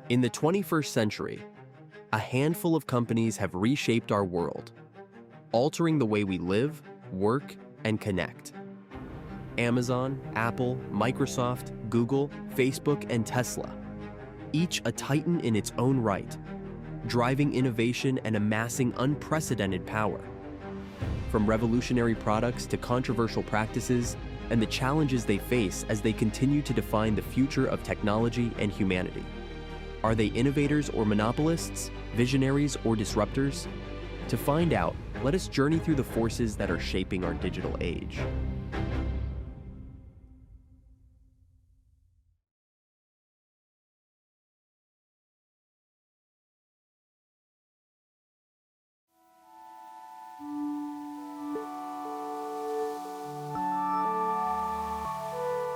In the 21st century, a handful of companies have reshaped our world, altering the way we live, work, and connect. Amazon, Apple, Microsoft, Google, Facebook, and Tesla, each a titan in its own right, driving innovation and amassing unprecedented power. From revolutionary products to controversial practices and the challenges they face as they continue to define the future of technology and humanity. Are they innovators or monopolists, visionaries or disruptors? To find out, let us journey through the forces that are shaping our digital age.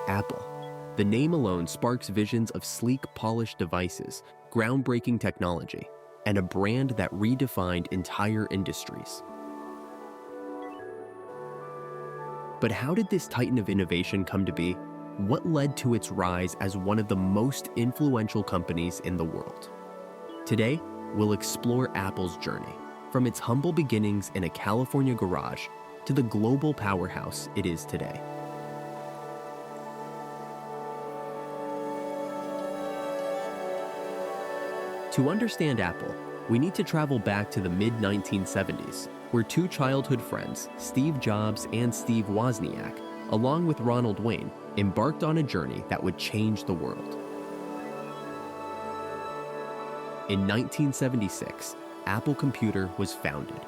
Apple. The name alone sparks visions of sleek, polished devices, groundbreaking technology, and a brand that redefined entire industries. But how did this titan of innovation come to be? What led to its rise as one of the most influential companies in the world? Today, we'll explore Apple's journey, from its humble beginnings in a California garage to the global powerhouse it is today. To understand Apple, we need to travel back to the mid-1970s, where two childhood friends, Steve Jobs and Steve Wozniak, along with Ronald Wayne, embarked on a journey that would change the world. In 1976, Apple Computer was founded.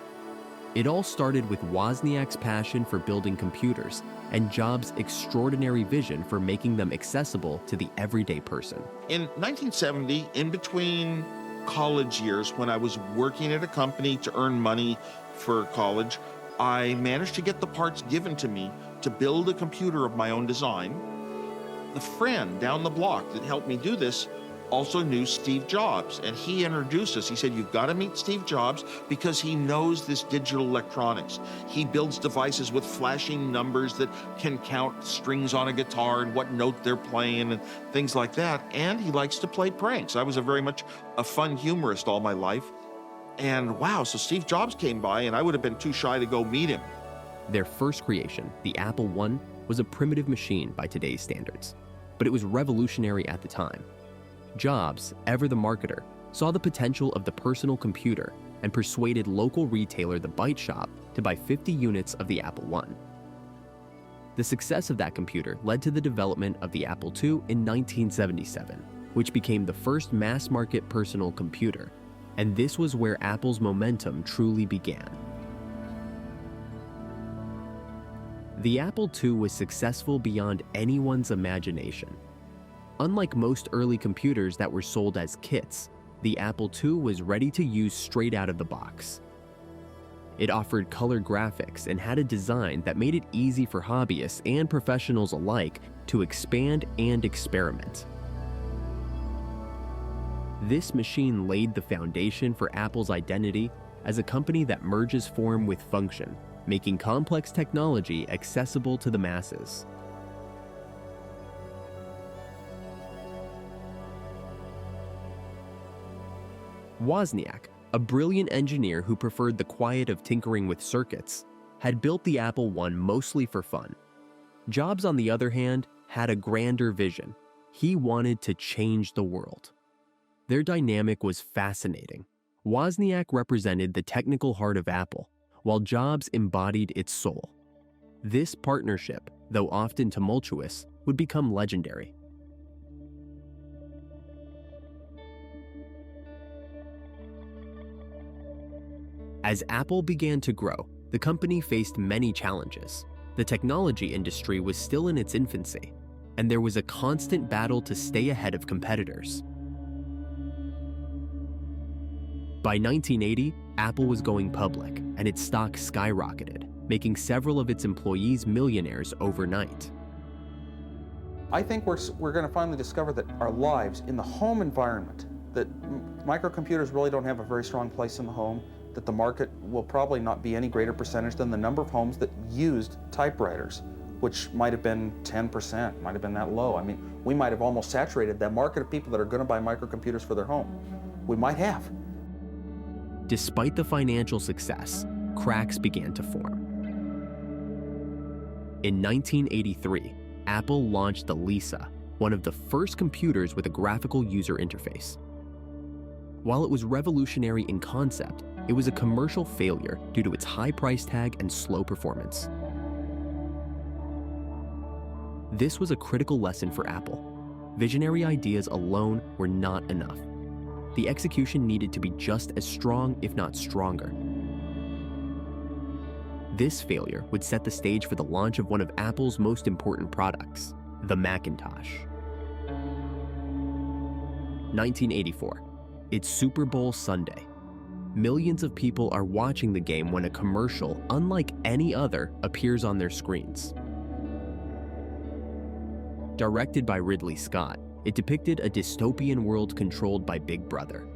It all started with Wozniak's passion for building computers and Jobs' extraordinary vision for making them accessible to the everyday person. In 1970, in between college years, when I was working at a company to earn money for college, I managed to get the parts given to me to build a computer of my own design. The friend down the block that helped me do this also knew Steve Jobs, and he introduced us. He said, "You've got to meet Steve Jobs because he knows this digital electronics. He builds devices with flashing numbers that can count strings on a guitar and what note they're playing and things like that. And he likes to play pranks." I was very much a fun humorist all my life. And wow, so Steve Jobs came by and I would have been too shy to go meet him. Their first creation, the Apple I, was a primitive machine by today's standards, but it was revolutionary at the time. Jobs, ever the marketer, saw the potential of the personal computer and persuaded local retailer The Byte Shop to buy 50 units of the Apple I. The success of that computer led to the development of the Apple II in 1977, which became the first mass-market personal computer, and this was where Apple's momentum truly began. The Apple II was successful beyond anyone's imagination. Unlike most early computers that were sold as kits, the Apple II was ready to use straight out of the box. It offered color graphics and had a design that made it easy for hobbyists and professionals alike to expand and experiment. This machine laid the foundation for Apple's identity as a company that merges form with function, making complex technology accessible to the masses. Wozniak, a brilliant engineer who preferred the quiet of tinkering with circuits, had built the Apple I mostly for fun. Jobs, on the other hand, had a grander vision. He wanted to change the world. Their dynamic was fascinating. Wozniak represented the technical heart of Apple, while Jobs embodied its soul. This partnership, though often tumultuous, would become legendary. As Apple began to grow, the company faced many challenges. The technology industry was still in its infancy, and there was a constant battle to stay ahead of competitors. By 1980, Apple was going public, and its stock skyrocketed, making several of its employees millionaires overnight. I think we're going to finally discover that our lives in the home environment, that microcomputers really don't have a very strong place in the home, that the market will probably not be any greater percentage than the number of homes that used typewriters, which might have been 10%, might have been that low. I mean, we might have almost saturated that market of people that are going to buy microcomputers for their home. We might have. Despite the financial success, cracks began to form. In 1983, Apple launched the Lisa, one of the first computers with a graphical user interface. While it was revolutionary in concept, it was a commercial failure due to its high price tag and slow performance. This was a critical lesson for Apple. Visionary ideas alone were not enough. The execution needed to be just as strong, if not stronger. This failure would set the stage for the launch of one of Apple's most important products, the Macintosh. 1984. It's Super Bowl Sunday. Millions of people are watching the game when a commercial, unlike any other, appears on their screens. Directed by Ridley Scott, it depicted a dystopian world controlled by Big Brother.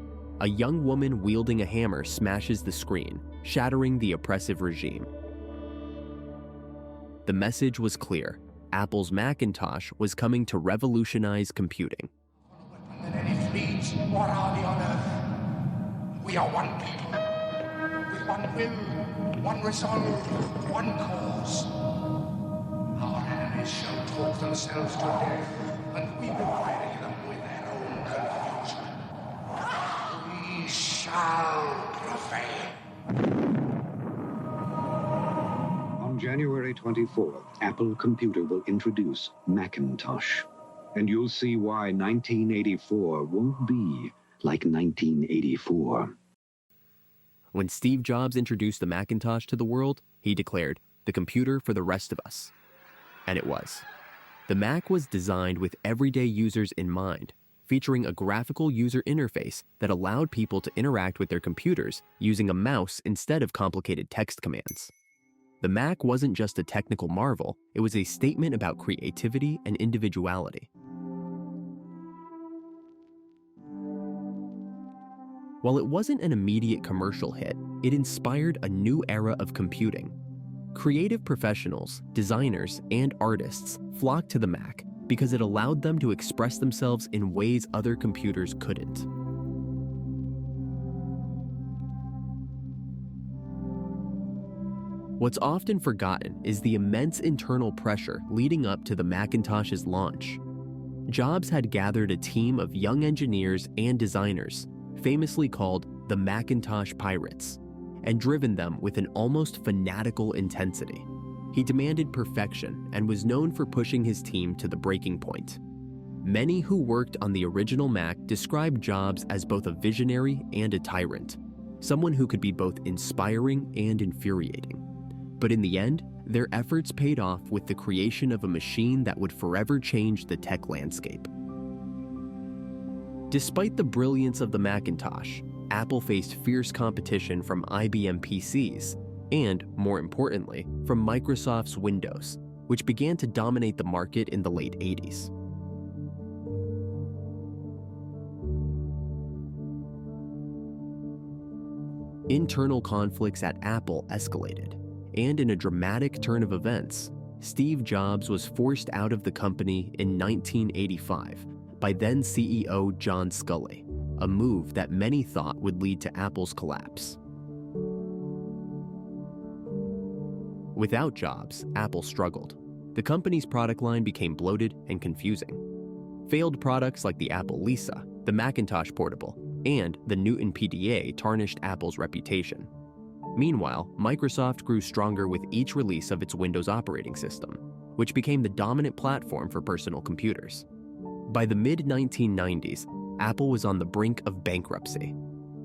A young woman wielding a hammer smashes the screen, shattering the oppressive regime. The message was clear. Apple's Macintosh was coming to revolutionize computing. Than any fleet or army on earth. We are one people, with one will, one resolve, one cause. Our enemies shall talk themselves to death, and we will bury them with their own confusion. We shall prevail. On January 24th, Apple Computer will introduce Macintosh. And you'll see why 1984 won't be like 1984. When Steve Jobs introduced the Macintosh to the world, he declared, "The computer for the rest of us." And it was. The Mac was designed with everyday users in mind, featuring a graphical user interface that allowed people to interact with their computers using a mouse instead of complicated text commands. The Mac wasn't just a technical marvel, it was a statement about creativity and individuality. While it wasn't an immediate commercial hit, it inspired a new era of computing. Creative professionals, designers, and artists flocked to the Mac because it allowed them to express themselves in ways other computers couldn't. What's often forgotten is the immense internal pressure leading up to the Macintosh's launch. Jobs had gathered a team of young engineers and designers, famously called the Macintosh Pirates, and driven them with an almost fanatical intensity. He demanded perfection and was known for pushing his team to the breaking point. Many who worked on the original Mac described Jobs as both a visionary and a tyrant, someone who could be both inspiring and infuriating. But in the end, their efforts paid off with the creation of a machine that would forever change the tech landscape. Despite the brilliance of the Macintosh, Apple faced fierce competition from IBM PCs and, more importantly, from Microsoft's Windows, which began to dominate the market in the late 80s. Internal conflicts at Apple escalated, and in a dramatic turn of events, Steve Jobs was forced out of the company in 1985 by then CEO John Sculley, a move that many thought would lead to Apple's collapse. Without Jobs, Apple struggled. The company's product line became bloated and confusing. Failed products like the Apple Lisa, the Macintosh Portable, and the Newton PDA tarnished Apple's reputation. Meanwhile, Microsoft grew stronger with each release of its Windows operating system, which became the dominant platform for personal computers. By the mid-1990s, Apple was on the brink of bankruptcy.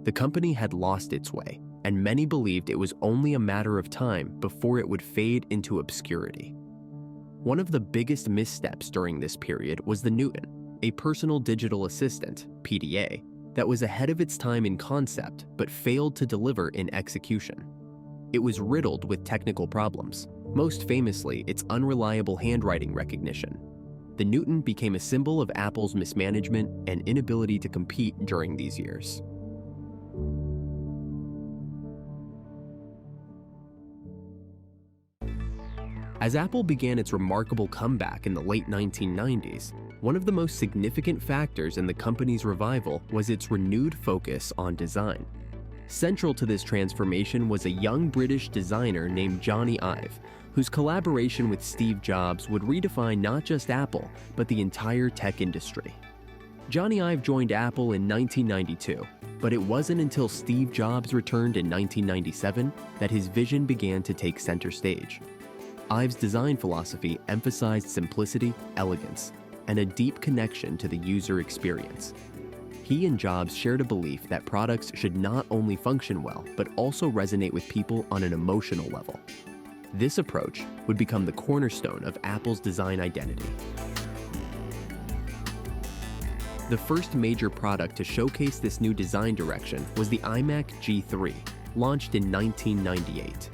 The company had lost its way, and many believed it was only a matter of time before it would fade into obscurity. One of the biggest missteps during this period was the Newton, a personal digital assistant, PDA, that was ahead of its time in concept but failed to deliver in execution. It was riddled with technical problems, most famously its unreliable handwriting recognition. The Newton became a symbol of Apple's mismanagement and inability to compete during these years. As Apple began its remarkable comeback in the late 1990s, One of the most significant factors in the company's revival was its renewed focus on design. Central to this transformation was a young British designer named Jony Ive, whose collaboration with Steve Jobs would redefine not just Apple, but the entire tech industry. Jony Ive joined Apple in 1992, but it wasn't until Steve Jobs returned in 1997 that his vision began to take center stage. Ive's design philosophy emphasized simplicity, elegance, and a deep connection to the user experience. He and Jobs shared a belief that products should not only function well, but also resonate with people on an emotional level. This approach would become the cornerstone of Apple's design identity. The first major product to showcase this new design direction was the iMac G3, launched in 1998.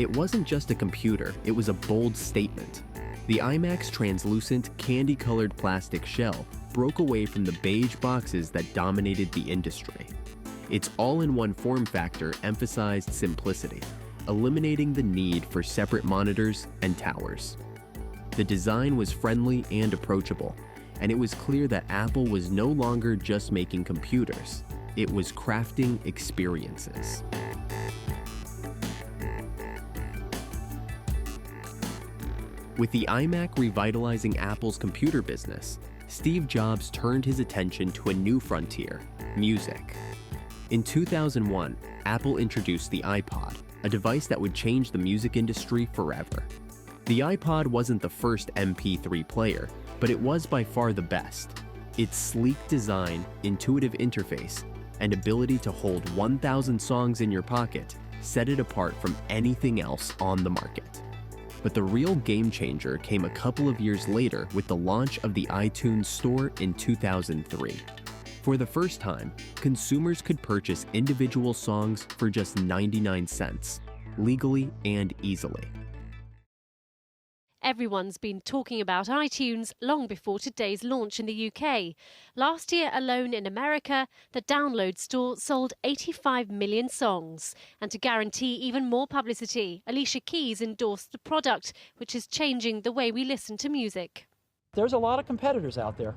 It wasn't just a computer, it was a bold statement. The iMac's translucent, candy-colored plastic shell broke away from the beige boxes that dominated the industry. Its all-in-one form factor emphasized simplicity, eliminating the need for separate monitors and towers. The design was friendly and approachable, and it was clear that Apple was no longer just making computers, it was crafting experiences. With the iMac revitalizing Apple's computer business, Steve Jobs turned his attention to a new frontier, music. In 2001, Apple introduced the iPod, a device that would change the music industry forever. The iPod wasn't the first MP3 player, but it was by far the best. Its sleek design, intuitive interface, and ability to hold 1,000 songs in your pocket set it apart from anything else on the market. But the real game changer came a couple of years later with the launch of the iTunes Store in 2003. For the first time, consumers could purchase individual songs for just 99 cents, legally and easily. Everyone's been talking about iTunes long before today's launch in the UK. Last year alone in America, the download store sold 85 million songs. And to guarantee even more publicity, Alicia Keys endorsed the product, which is changing the way we listen to music. There's a lot of competitors out there,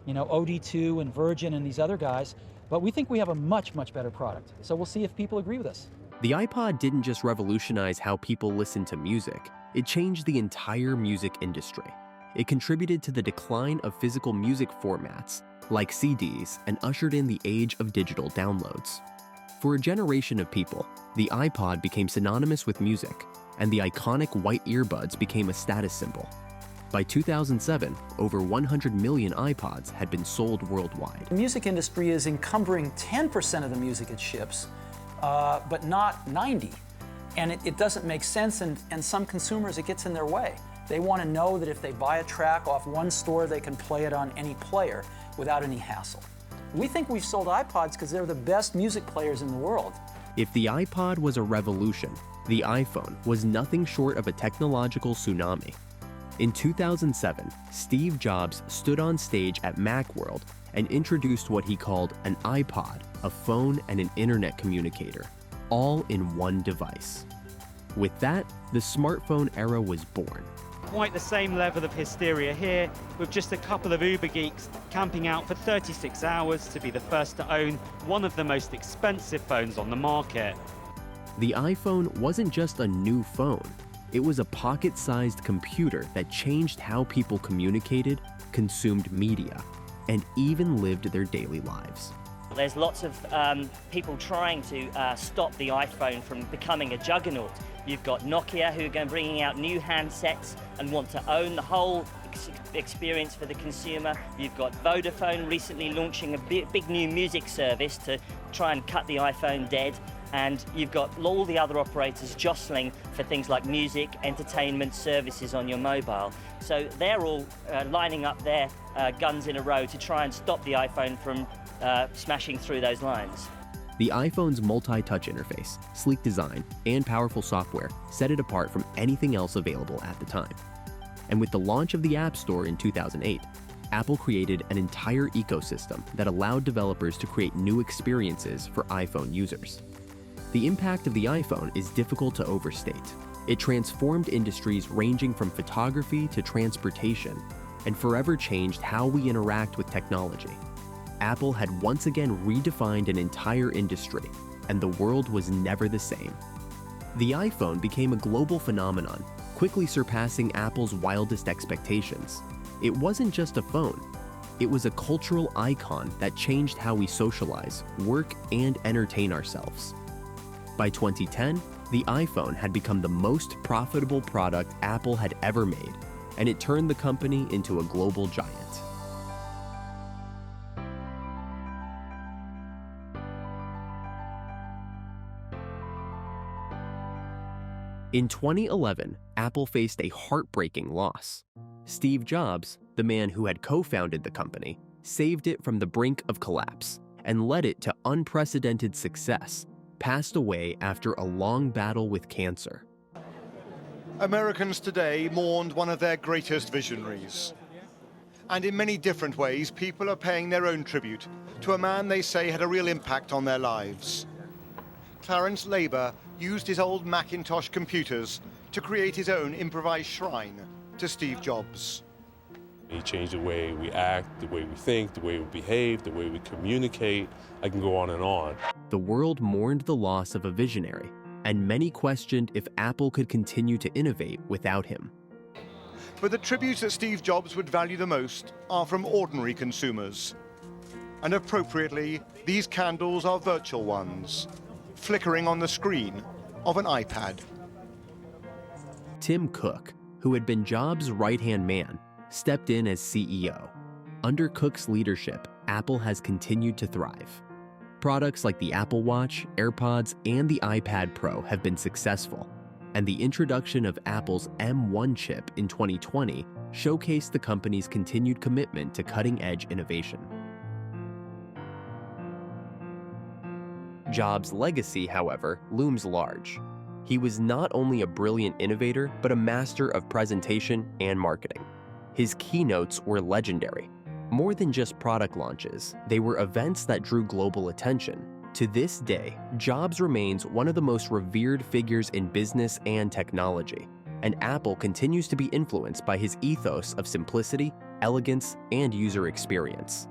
OD2 and Virgin and these other guys, but we think we have a much, much better product. So we'll see if people agree with us. The iPod didn't just revolutionize how people listen to music, it changed the entire music industry. It contributed to the decline of physical music formats, like CDs, and ushered in the age of digital downloads. For a generation of people, the iPod became synonymous with music, and the iconic white earbuds became a status symbol. By 2007, over 100 million iPods had been sold worldwide. The music industry is encumbering 10% of the music it ships, but not 90%. And it doesn't make sense, and some consumers, it gets in their way. They want to know that if they buy a track off one store, they can play it on any player without any hassle. We think we've sold iPods because they're the best music players in the world. If the iPod was a revolution, the iPhone was nothing short of a technological tsunami. In 2007, Steve Jobs stood on stage at Macworld and introduced what he called an iPod, a phone and an internet communicator, all in one device. With that, the smartphone era was born. Quite the same level of hysteria here, with just a couple of Uber geeks camping out for 36 hours to be the first to own one of the most expensive phones on the market. The iPhone wasn't just a new phone, it was a pocket-sized computer that changed how people communicated, consumed media, and even lived their daily lives. There's lots of people trying to stop the iPhone from becoming a juggernaut. You've got Nokia who are bringing out new handsets and want to own the whole experience for the consumer. You've got Vodafone recently launching a big new music service to try and cut the iPhone dead. And you've got all the other operators jostling for things like music, entertainment, services on your mobile. So they're all lining up their guns in a row to try and stop the iPhone from smashing through those lines. The iPhone's multi-touch interface, sleek design, and powerful software set it apart from anything else available at the time. And with the launch of the App Store in 2008, Apple created an entire ecosystem that allowed developers to create new experiences for iPhone users. The impact of the iPhone is difficult to overstate. It transformed industries ranging from photography to transportation, and forever changed how we interact with technology. Apple had once again redefined an entire industry, and the world was never the same. The iPhone became a global phenomenon, quickly surpassing Apple's wildest expectations. It wasn't just a phone. It was a cultural icon that changed how we socialize, work, and entertain ourselves. By 2010, the iPhone had become the most profitable product Apple had ever made, and it turned the company into a global giant. In 2011, Apple faced a heartbreaking loss. Steve Jobs, the man who had co-founded the company, saved it from the brink of collapse and led it to unprecedented success, passed away after a long battle with cancer. Americans today mourned one of their greatest visionaries. And in many different ways, people are paying their own tribute to a man they say had a real impact on their lives. Clarence Labour used his old Macintosh computers to create his own improvised shrine to Steve Jobs. He changed the way we act, the way we think, the way we behave, the way we communicate. I can go on and on. The world mourned the loss of a visionary, and many questioned if Apple could continue to innovate without him. But the tributes that Steve Jobs would value the most are from ordinary consumers. And appropriately, these candles are virtual ones, flickering on the screen of an iPad. Tim Cook, who had been Jobs' right-hand man, stepped in as CEO. Under Cook's leadership, Apple has continued to thrive. Products like the Apple Watch, AirPods, and the iPad Pro have been successful, and the introduction of Apple's M1 chip in 2020 showcased the company's continued commitment to cutting-edge innovation. Jobs' legacy, however, looms large. He was not only a brilliant innovator, but a master of presentation and marketing. His keynotes were legendary. More than just product launches, they were events that drew global attention. To this day, Jobs remains one of the most revered figures in business and technology, and Apple continues to be influenced by his ethos of simplicity, elegance, and user experience.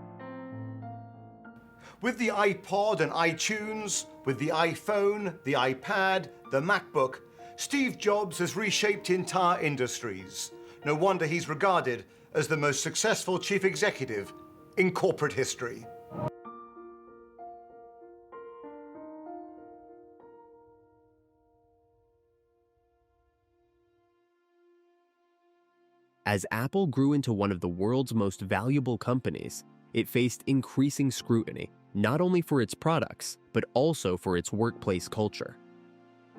With the iPod and iTunes, with the iPhone, the iPad, the MacBook, Steve Jobs has reshaped entire industries. No wonder he's regarded as the most successful chief executive in corporate history. As Apple grew into one of the world's most valuable companies, it faced increasing scrutiny, not only for its products, but also for its workplace culture.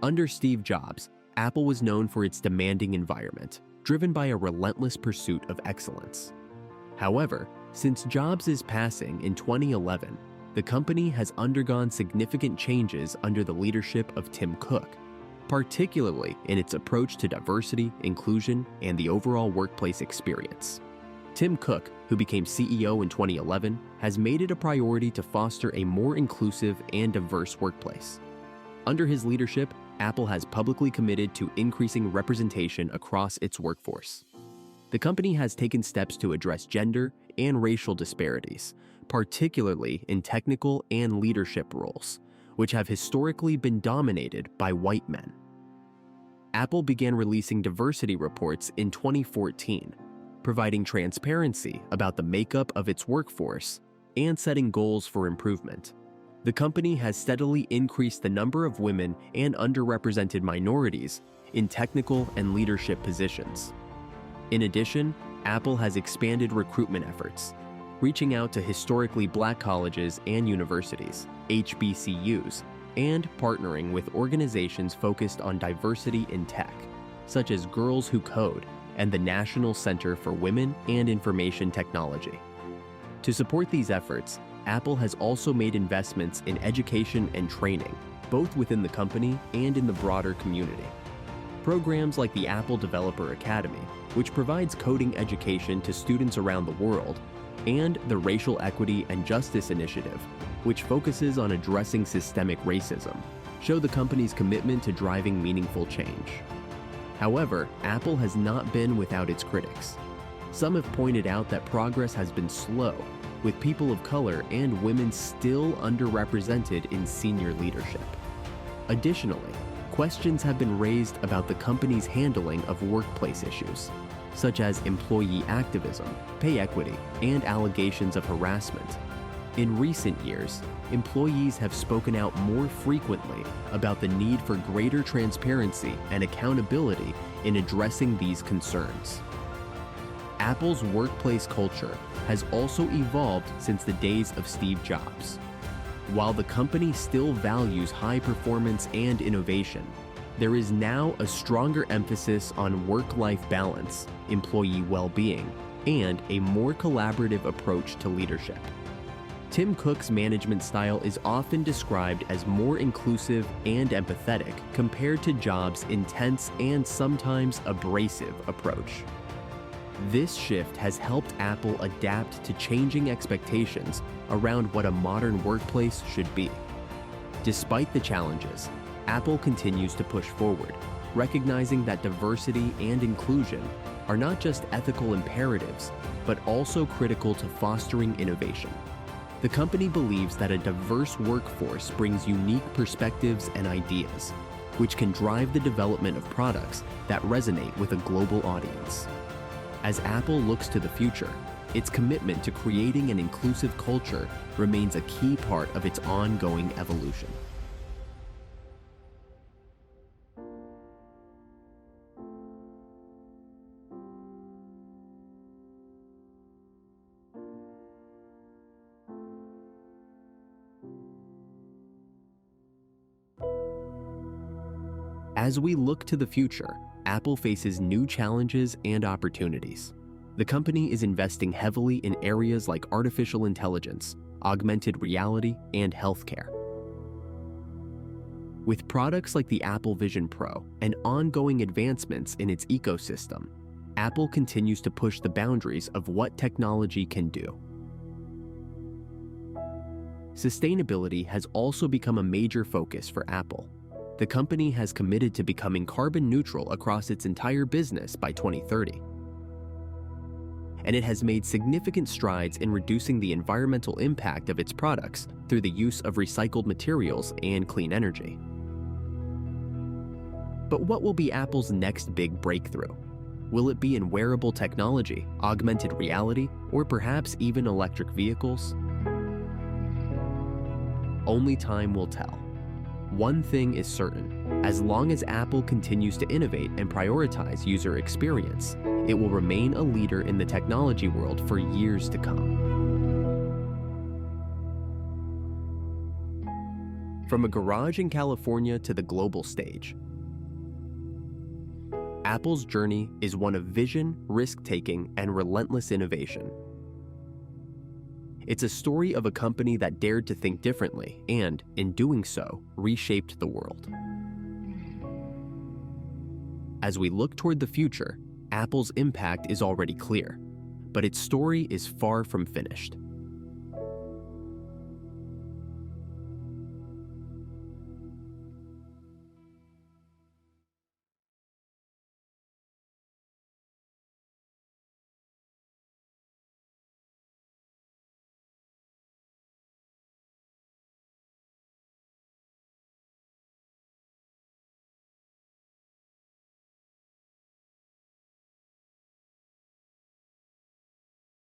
Under Steve Jobs, Apple was known for its demanding environment, driven by a relentless pursuit of excellence. However, since Jobs' passing in 2011, the company has undergone significant changes under the leadership of Tim Cook, particularly in its approach to diversity, inclusion, and the overall workplace experience. Tim Cook, who became CEO in 2011, has made it a priority to foster a more inclusive and diverse workplace. Under his leadership, Apple has publicly committed to increasing representation across its workforce. The company has taken steps to address gender and racial disparities, particularly in technical and leadership roles, which have historically been dominated by white men. Apple began releasing diversity reports in 2014, providing transparency about the makeup of its workforce and setting goals for improvement. The company has steadily increased the number of women and underrepresented minorities in technical and leadership positions. In addition, Apple has expanded recruitment efforts, reaching out to historically black colleges and universities, HBCUs, and partnering with organizations focused on diversity in tech, such as Girls Who Code and the National Center for Women and Information Technology. To support these efforts, Apple has also made investments in education and training, both within the company and in the broader community. Programs like the Apple Developer Academy, which provides coding education to students around the world, and the Racial Equity and Justice Initiative, which focuses on addressing systemic racism, show the company's commitment to driving meaningful change. However, Apple has not been without its critics. Some have pointed out that progress has been slow, with people of color and women still underrepresented in senior leadership. Additionally, questions have been raised about the company's handling of workplace issues, such as employee activism, pay equity, and allegations of harassment. In recent years, employees have spoken out more frequently about the need for greater transparency and accountability in addressing these concerns. Apple's workplace culture has also evolved since the days of Steve Jobs. While the company still values high performance and innovation, there is now a stronger emphasis on work-life balance, employee well-being, and a more collaborative approach to leadership. Tim Cook's management style is often described as more inclusive and empathetic compared to Jobs' intense and sometimes abrasive approach. This shift has helped Apple adapt to changing expectations around what a modern workplace should be. Despite the challenges, Apple continues to push forward, recognizing that diversity and inclusion are not just ethical imperatives, but also critical to fostering innovation. The company believes that a diverse workforce brings unique perspectives and ideas, which can drive the development of products that resonate with a global audience. As Apple looks to the future, its commitment to creating an inclusive culture remains a key part of its ongoing evolution. As we look to the future, Apple faces new challenges and opportunities. The company is investing heavily in areas like artificial intelligence, augmented reality, and healthcare. With products like the Apple Vision Pro and ongoing advancements in its ecosystem, Apple continues to push the boundaries of what technology can do. Sustainability has also become a major focus for Apple. The company has committed to becoming carbon neutral across its entire business by 2030. And it has made significant strides in reducing the environmental impact of its products through the use of recycled materials and clean energy. But what will be Apple's next big breakthrough? Will it be in wearable technology, augmented reality, or perhaps even electric vehicles? Only time will tell. One thing is certain: as long as Apple continues to innovate and prioritize user experience, it will remain a leader in the technology world for years to come. From a garage in California to the global stage, Apple's journey is one of vision, risk-taking, and relentless innovation. It's a story of a company that dared to think differently and, in doing so, reshaped the world. As we look toward the future, Apple's impact is already clear, but its story is far from finished.